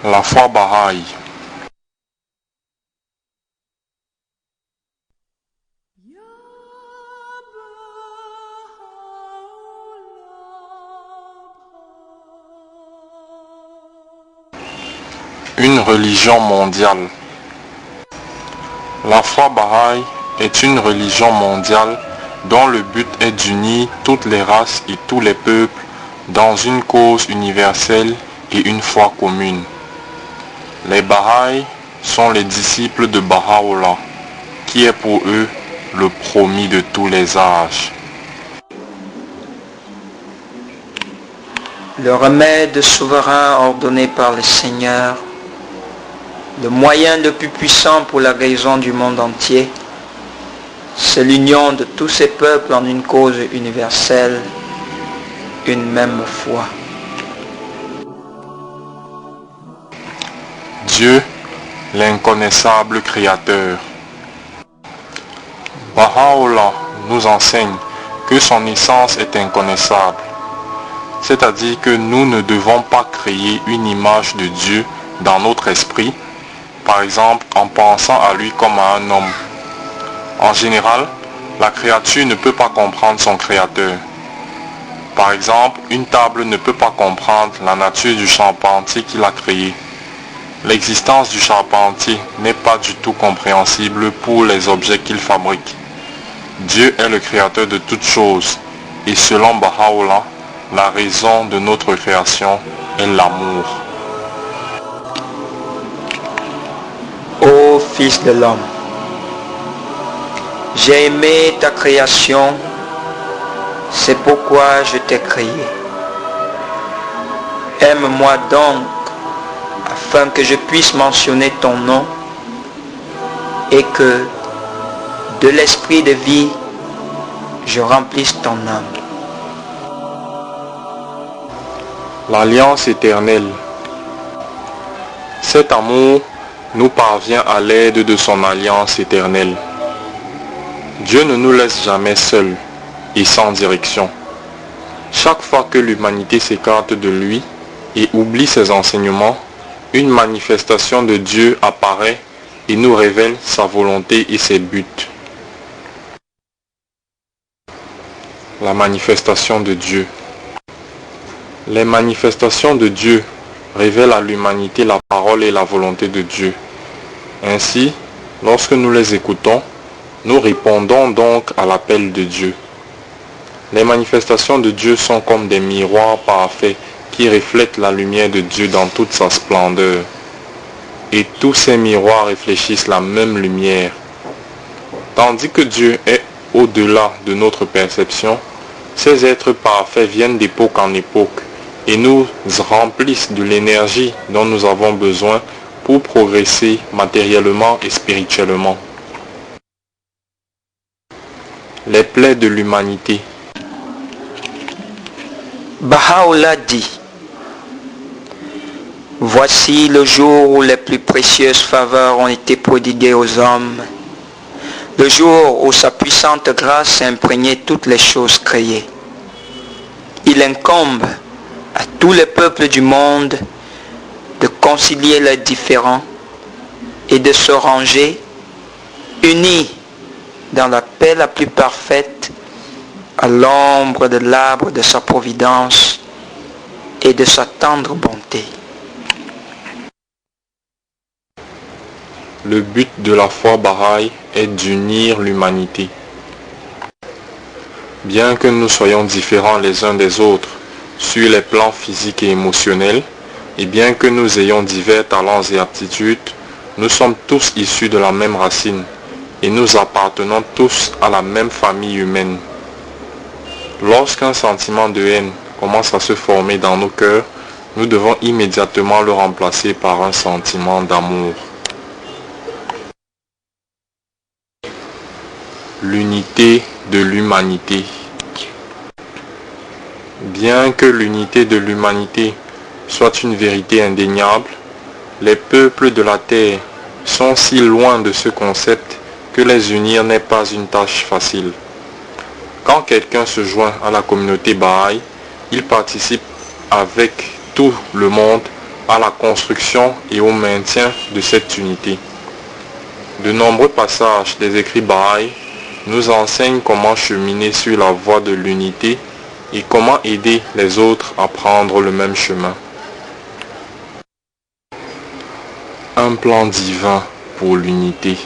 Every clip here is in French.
La foi Baha'i. Une religion mondiale. La foi Baha'i est une religion mondiale dont le but est d'unir toutes les races et tous les peuples dans une cause universelle et une foi commune. Les Baha'i sont les disciples de Baha'u'llah, qui est pour eux le promis de tous les âges. Le remède souverain ordonné par le Seigneur, le moyen le plus puissant pour la guérison du monde entier, c'est l'union de tous ces peuples en une cause universelle, une même foi. Dieu, l'inconnaissable Créateur. Baha'u'llah nous enseigne que son essence est inconnaissable, c'est-à-dire que nous ne devons pas créer une image de Dieu dans notre esprit, par exemple en pensant à lui comme à un homme. En général, la créature ne peut pas comprendre son créateur. Par exemple, une table ne peut pas comprendre la nature du charpentier qui l'a créée. L'existence du charpentier n'est pas du tout compréhensible pour les objets qu'il fabrique. Dieu est le créateur de toutes choses, et selon Baha'u'llah, la raison de notre création est l'amour. Ô Fils de l'homme, j'ai aimé ta création, c'est pourquoi je t'ai créé. Aime-moi donc, afin que je puisse mentionner ton nom et que, de l'esprit de vie, je remplisse ton âme. L'alliance éternelle. Cet amour nous parvient à l'aide de son alliance éternelle. Dieu ne nous laisse jamais seuls et sans direction. Chaque fois que l'humanité s'écarte de lui et oublie ses enseignements, une manifestation de Dieu apparaît et nous révèle sa volonté et ses buts. La manifestation de Dieu. Les manifestations de Dieu révèlent à l'humanité la parole et la volonté de Dieu. Ainsi, lorsque nous les écoutons, nous répondons donc à l'appel de Dieu. Les manifestations de Dieu sont comme des miroirs parfaits qui reflètent la lumière de Dieu dans toute sa splendeur. Et tous ces miroirs réfléchissent la même lumière. Tandis que Dieu est au-delà de notre perception, ces êtres parfaits viennent d'époque en époque et nous remplissent de l'énergie dont nous avons besoin pour progresser matériellement et spirituellement. Les plaies de l'humanité. Baha'u'llah dit: voici le jour où les plus précieuses faveurs ont été prodiguées aux hommes, le jour où sa puissante grâce a imprégné toutes les choses créées. Il incombe à tous les peuples du monde de concilier les différends et de se ranger unis dans la paix la plus parfaite à l'ombre de l'arbre de sa providence et de sa tendre bonté. Le but de la foi Baha'i est d'unir l'humanité. Bien que nous soyons différents les uns des autres sur les plans physiques et émotionnels, et bien que nous ayons divers talents et aptitudes, nous sommes tous issus de la même racine et nous appartenons tous à la même famille humaine. Lorsqu'un sentiment de haine commence à se former dans nos cœurs, nous devons immédiatement le remplacer par un sentiment d'amour. L'unité de l'humanité. Bien que l'unité de l'humanité soit une vérité indéniable, les peuples de la terre sont si loin de ce concept que les unir n'est pas une tâche facile. Quand quelqu'un se joint à la communauté Baha'i, il participe avec tout le monde à la construction et au maintien de cette unité. De nombreux passages des écrits Baha'i nous enseignent comment cheminer sur la voie de l'unité et comment aider les autres à prendre le même chemin. Un plan divin pour l'unité.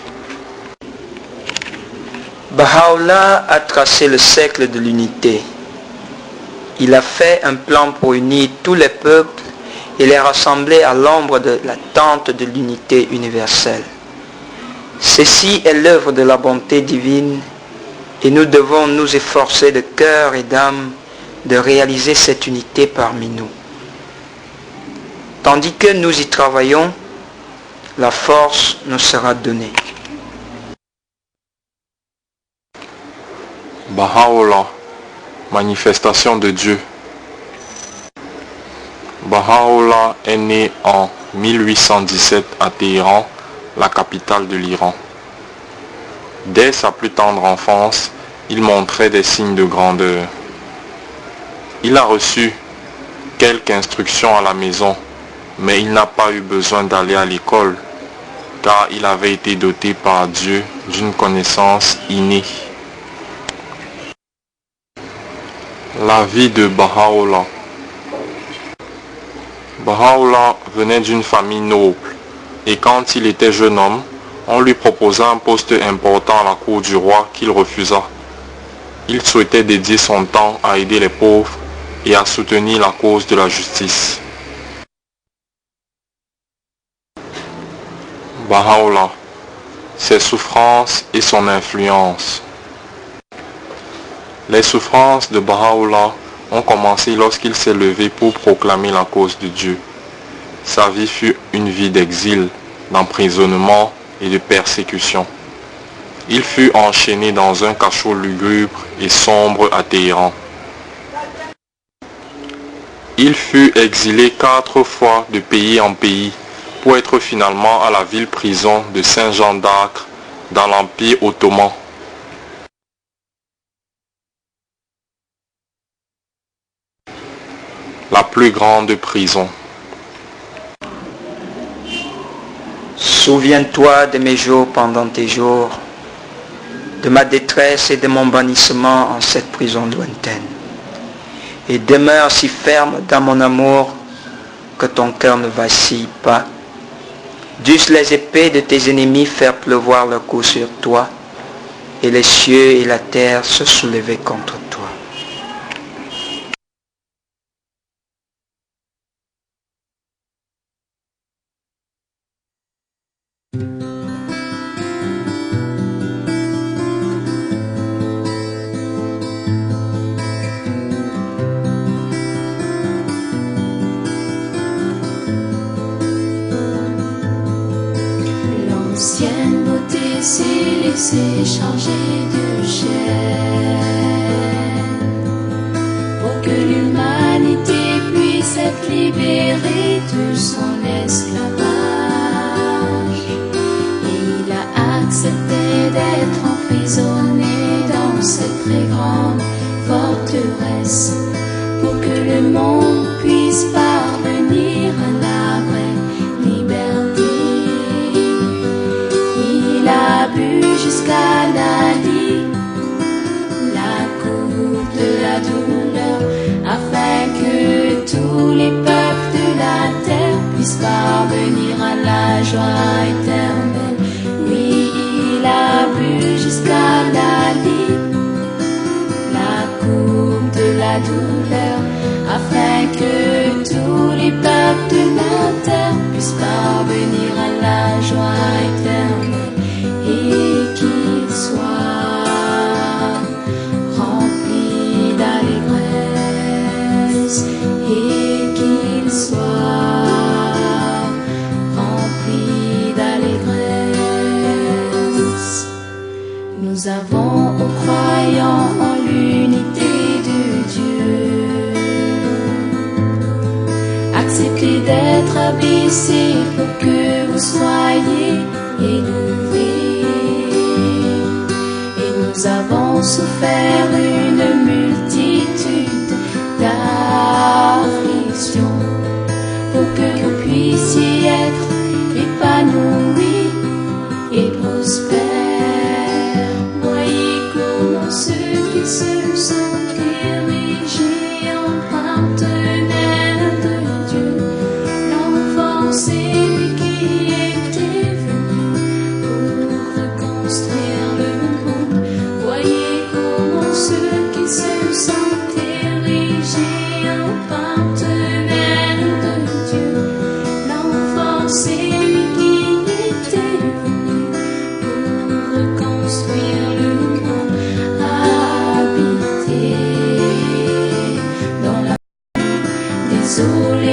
Baha'u'llah a tracé le cercle de l'unité. Il a fait un plan pour unir tous les peuples et les rassembler à l'ombre de la tente de l'unité universelle. Ceci est l'œuvre de la bonté divine et nous devons nous efforcer de cœur et d'âme de réaliser cette unité parmi nous. Tandis que nous y travaillons, la force nous sera donnée. Baha'u'llah, manifestation de Dieu. Baha'u'llah est né en 1817 à Téhéran, la capitale de l'Iran. Dès sa plus tendre enfance, il montrait des signes de grandeur. Il a reçu quelques instructions à la maison, mais il n'a pas eu besoin d'aller à l'école, car il avait été doté par Dieu d'une connaissance innée. La vie de Baha'u'llah. Baha'u'llah venait d'une famille noble, et quand il était jeune homme, on lui proposa un poste important à la cour du roi qu'il refusa. Il souhaitait dédier son temps à aider les pauvres et à soutenir la cause de la justice. Baha'u'llah, ses souffrances et son influence. Les souffrances de Baha'u'llah ont commencé lorsqu'il s'est levé pour proclamer la cause de Dieu. Sa vie fut une vie d'exil, d'emprisonnement et de persécution. Il fut enchaîné dans un cachot lugubre et sombre à Téhéran. Il fut exilé 4 fois de pays en pays pour être finalement à la ville-prison de Saint-Jean d'Acre dans l'Empire ottoman. La plus grande prison. Souviens-toi de mes jours pendant tes jours, de ma détresse et de mon bannissement en cette prison lointaine. Et demeure si ferme dans mon amour que ton cœur ne vacille pas. Dussent les épées de tes ennemis faire pleuvoir leurs coups sur toi, et les cieux et la terre se soulever contre toi. L'ancienne beauté s'est laissée charger de chair pour que l'humanité puisse être libérée de son esclavage. Et il a accepté d'être emprisonné dans cette très grande forteresse pour que le monde puisse parvenir à la vraie liberté. Il a bu jusqu'à la lit la coupe de la douleur, afin que tous les peuples de la terre puissent parvenir à la joie éternelle. Oui, il a bu jusqu'à la lit la coupe de la douleur, afin que tous les peuples de la terre puissent parvenir à la joie éternelle. Et qu'il soit rempli d'allégresse, et qu'il soit rempli d'allégresse. Nous avons, aux croyants en l'unité de Dieu, accepté d'être abaissé pour que vous soyez élevés. Nous avons souffert une multitude d'afflictions pour que vous puissiez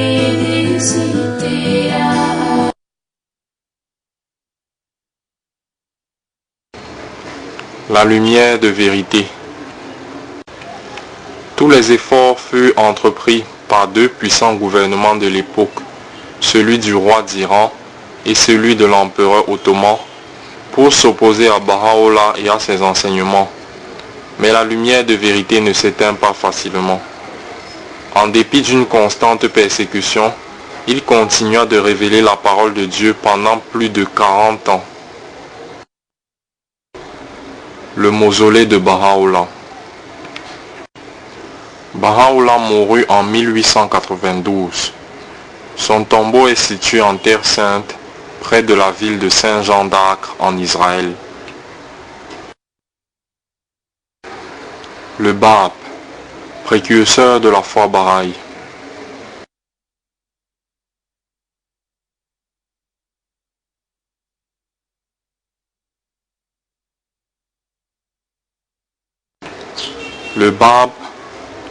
des idéaux. La lumière de vérité. Tous les efforts furent entrepris par deux puissants gouvernements de l'époque, celui du roi d'Iran et celui de l'empereur ottoman, pour s'opposer à Baha'u'llah et à ses enseignements. Mais la lumière de vérité ne s'éteint pas facilement. En dépit d'une constante persécution, il continua de révéler la parole de Dieu pendant plus de 40 ans. Le mausolée de Baha'u'llah. Baha'u'llah mourut en 1892. Son tombeau est situé en Terre Sainte, près de la ville de Saint-Jean d'Acre en Israël. Le Bab, précurseur de la foi Baha'i. Le Bab,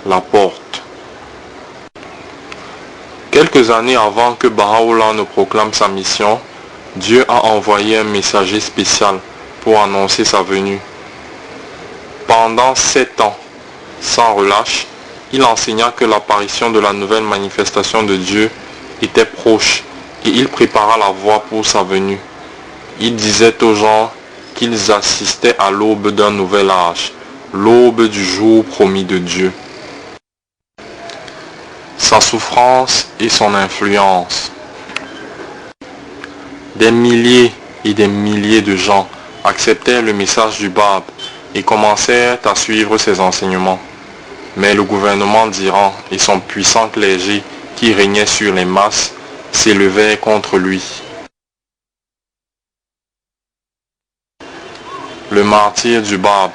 la porte. Quelques années avant que Baha'u'llah ne proclame sa mission, Dieu a envoyé un messager spécial pour annoncer sa venue. Pendant 7 ans, sans relâche, il enseigna que l'apparition de la nouvelle manifestation de Dieu était proche et il prépara la voie pour sa venue. Il disait aux gens qu'ils assistaient à l'aube d'un nouvel âge, l'aube du jour promis de Dieu. Sa souffrance et son influence. Des milliers et des milliers de gens acceptèrent le message du Bab et commencèrent à suivre ses enseignements. Mais le gouvernement d'Iran et son puissant clergé qui régnait sur les masses s'élevèrent contre lui. Le martyre du Bab.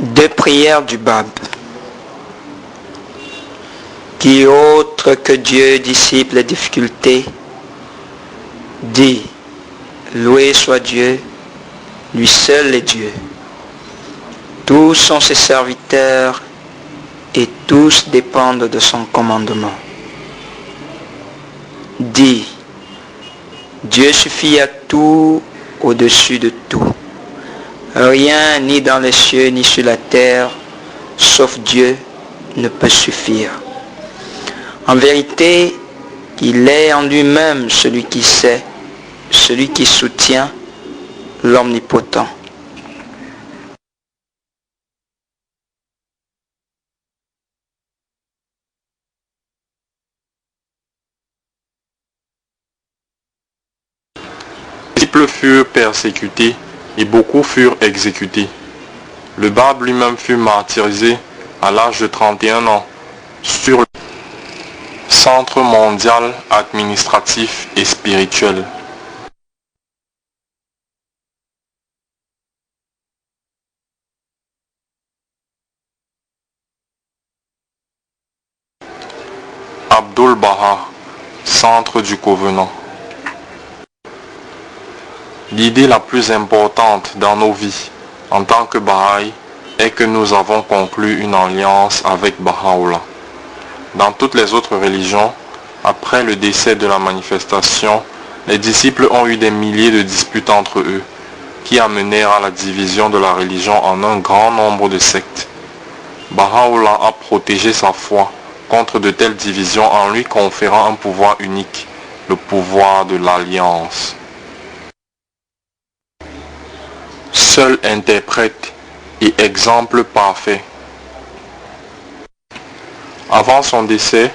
Deux prières du Bab. Qui autre que Dieu dissipe les difficultés, dit, loué soit Dieu, lui seul est Dieu. Tous sont ses serviteurs et tous dépendent de son commandement. Dit, Dieu suffit à tout, au-dessus de tout. Rien ni dans les cieux ni sur la terre, sauf Dieu, ne peut suffire. En vérité, il est en lui-même celui qui sait, celui qui soutient l'Omnipotent. Les disciples furent persécutés et beaucoup furent exécutés. Le Bab lui-même fut martyrisé à l'âge de 31 ans sur le Centre mondial administratif et spirituel. Abdul-Baha, Centre du Covenant. L'idée la plus importante dans nos vies en tant que Baha'i est que nous avons conclu une alliance avec Baha'u'llah. Dans toutes les autres religions, après le décès de la manifestation, les disciples ont eu des milliers de disputes entre eux, qui amenèrent à la division de la religion en un grand nombre de sectes. Baha'u'llah a protégé sa foi contre de telles divisions en lui conférant un pouvoir unique, le pouvoir de l'alliance. Seul interprète et exemple parfait. Avant son décès,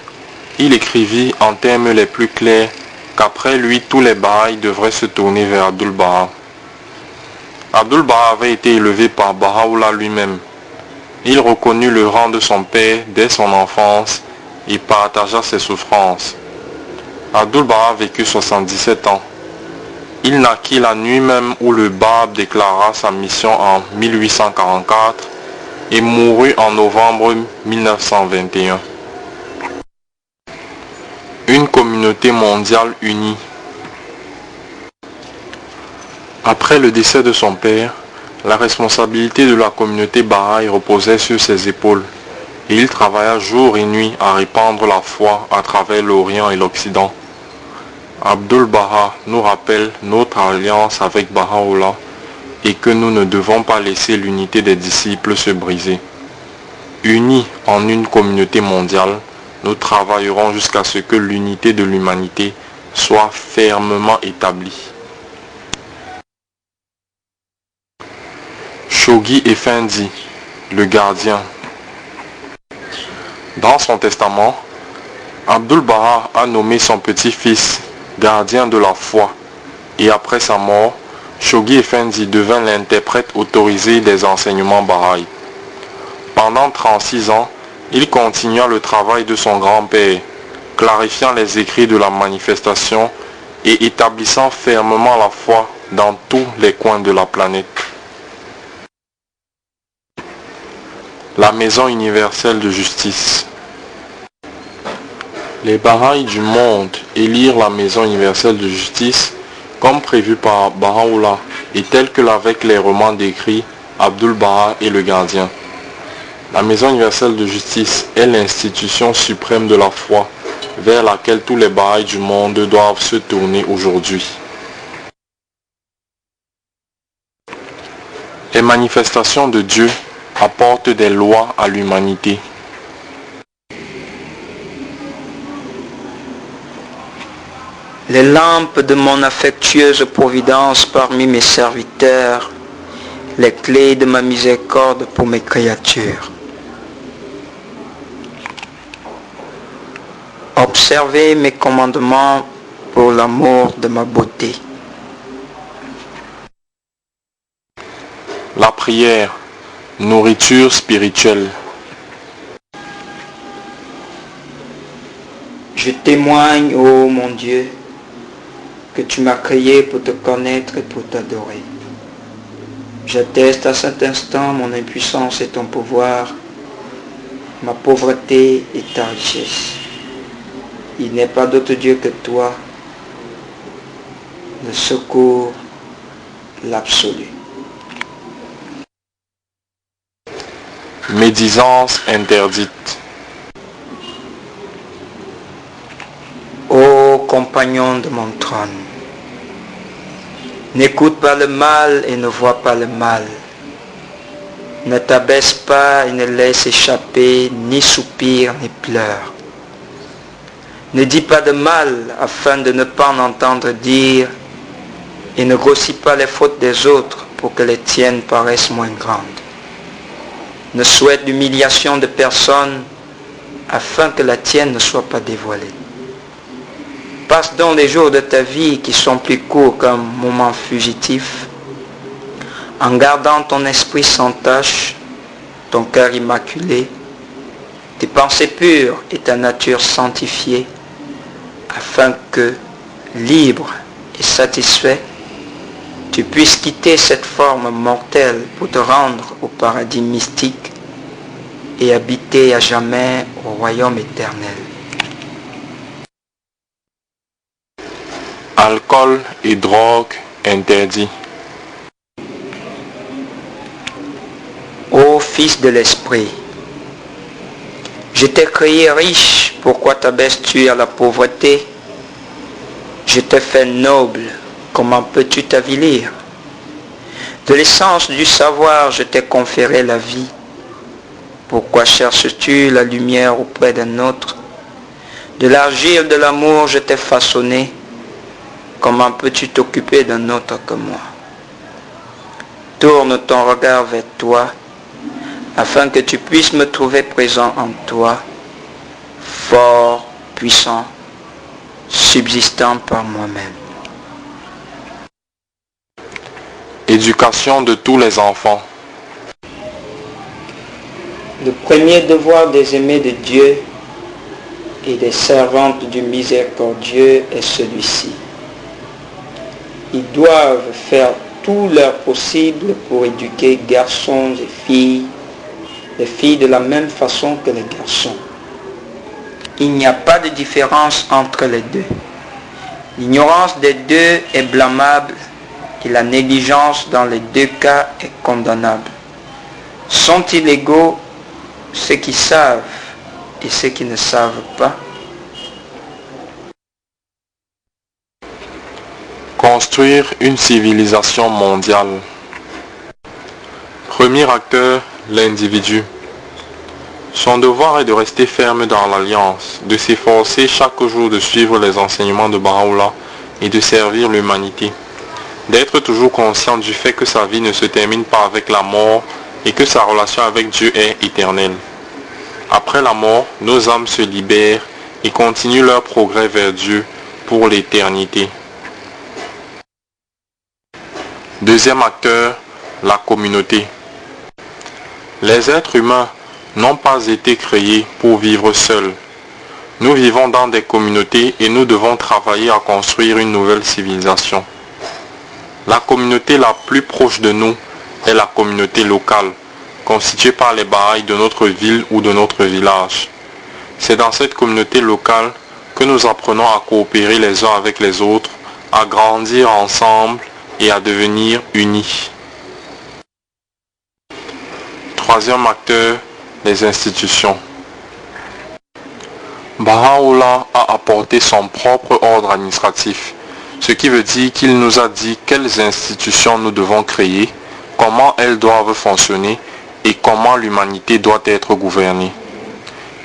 il écrivit en termes les plus clairs qu'après lui, tous les Baha'i devraient se tourner vers Abdul-Baha. Abdul-Baha avait été élevé par Baha'u'llah lui-même. Il reconnut le rang de son père dès son enfance et partagea ses souffrances. Abdul-Baha vécut 77 ans. Il naquit la nuit même où le Bab déclara sa mission en 1844 et mourut en novembre 1921. Une communauté communauté mondiale unie. Après le décès de son père, la responsabilité de la communauté Baha'i reposait sur ses épaules, et il travailla jour et nuit à répandre la foi à travers l'Orient et l'Occident. Abdul-Baha nous rappelle notre alliance avec Baha'u'llah et que nous ne devons pas laisser l'unité des disciples se briser. Unis en une communauté mondiale, nous travaillerons jusqu'à ce que l'unité de l'humanité soit fermement établie. Shoghi Effendi, le gardien. Dans son testament, Abdul-Baha a nommé son petit-fils gardien de la foi et après sa mort, Shoghi Effendi devint l'interprète autorisé des enseignements Baha'i. Pendant 36 ans, il continua le travail de son grand-père, clarifiant les écrits de la manifestation et établissant fermement la foi dans tous les coins de la planète. La Maison universelle de justice. Les Baha'i du monde élirent la Maison universelle de justice comme prévu par Baha'u'llah et tel que l'avaient clairement décrit Abdul-Baha et le gardien. La Maison universelle de justice est l'institution suprême de la foi vers laquelle tous les Baha'i du monde doivent se tourner aujourd'hui. Les manifestations de Dieu apportent des lois à l'humanité. Les lampes de mon affectueuse providence parmi mes serviteurs, les clés de ma miséricorde pour mes créatures. Observez mes commandements pour l'amour de ma beauté. La prière, nourriture spirituelle. Je témoigne, ô mon Dieu, que tu m'as créé pour te connaître et pour t'adorer. J'atteste à cet instant mon impuissance et ton pouvoir, ma pauvreté et ta richesse. Il n'est pas d'autre Dieu que toi, le secours, l'absolu. Médisance interdite. Ô compagnon de mon trône, n'écoute pas le mal et ne vois pas le mal. Ne t'abaisse pas et ne laisse échapper ni soupir ni pleurs. Ne dis pas de mal afin de ne pas en entendre dire et ne grossis pas les fautes des autres pour que les tiennes paraissent moins grandes. Ne souhaite l'humiliation de personne afin que la tienne ne soit pas dévoilée. Passe donc les jours de ta vie qui sont plus courts qu'un moment fugitif, en gardant ton esprit sans tache, ton cœur immaculé, tes pensées pures et ta nature sanctifiée, afin que, libre et satisfait, tu puisses quitter cette forme mortelle pour te rendre au paradis mystique et habiter à jamais au royaume éternel. Alcool et drogue interdits. Ô Fils de l'Esprit, je t'ai créé riche, pourquoi t'abaisses-tu à la pauvreté? Je t'ai fait noble, comment peux-tu t'avilir? De l'essence du savoir, je t'ai conféré la vie. Pourquoi cherches-tu la lumière auprès d'un autre? De l'argile de l'amour, je t'ai façonné. Comment peux-tu t'occuper d'un autre que moi? Tourne ton regard vers toi, afin que tu puisses me trouver présent en toi, fort, puissant, subsistant par moi-même. Éducation de tous les enfants. Le premier devoir des aimés de Dieu et des servantes du miséricordieux est celui-ci. Ils doivent faire tout leur possible pour éduquer garçons et filles, les filles de la même façon que les garçons. Il n'y a pas de différence entre les deux. L'ignorance des deux est blâmable et la négligence dans les deux cas est condamnable. Sont-ils égaux ceux qui savent et ceux qui ne savent pas? Construire une civilisation mondiale. Premier acteur, l'individu. Son devoir est de rester ferme dans l'alliance, de s'efforcer chaque jour de suivre les enseignements de Baha'u'llah et de servir l'humanité. D'être toujours conscient du fait que sa vie ne se termine pas avec la mort et que sa relation avec Dieu est éternelle. Après la mort, nos âmes se libèrent et continuent leur progrès vers Dieu pour l'éternité. Deuxième acteur, la communauté. Les êtres humains n'ont pas été créés pour vivre seuls. Nous vivons dans des communautés et nous devons travailler à construire une nouvelle civilisation. La communauté la plus proche de nous est la communauté locale, constituée par les Baha'is de notre ville ou de notre village. C'est dans cette communauté locale que nous apprenons à coopérer les uns avec les autres, à grandir ensemble et à devenir unis. Troisième acteur, les institutions. Baha'u'llah a apporté son propre ordre administratif, ce qui veut dire qu'il nous a dit quelles institutions nous devons créer, comment elles doivent fonctionner et comment l'humanité doit être gouvernée.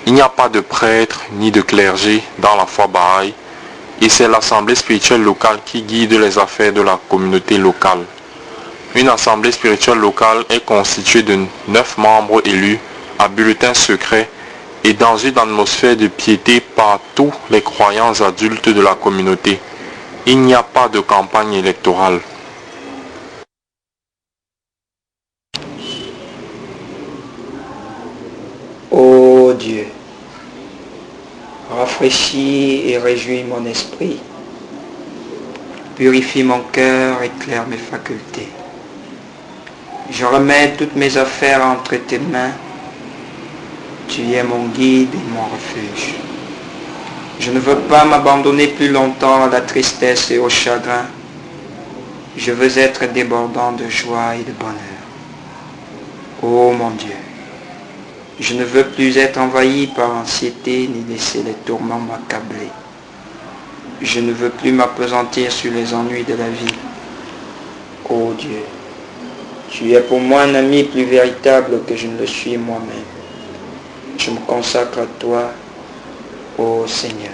Il n'y a pas de prêtre ni de clergé dans la foi Baha'i et c'est l'assemblée spirituelle locale qui guide les affaires de la communauté locale. Une assemblée spirituelle locale est constituée de 9 membres élus à bulletin secret et dans une atmosphère de piété par tous les croyants adultes de la communauté. Il n'y a pas de campagne électorale. Ô Dieu, rafraîchis et réjouis mon esprit, purifie mon cœur, éclaire mes facultés. Je remets toutes mes affaires entre tes mains. Tu es mon guide et mon refuge. Je ne veux pas m'abandonner plus longtemps à la tristesse et au chagrin. Je veux être débordant de joie et de bonheur. Ô mon Dieu, je ne veux plus être envahi par l'anxiété ni laisser les tourments m'accabler. Je ne veux plus m'appesantir sur les ennuis de la vie. Ô Dieu, tu es pour moi un ami plus véritable que je ne le suis moi-même. Je me consacre à toi, ô Seigneur.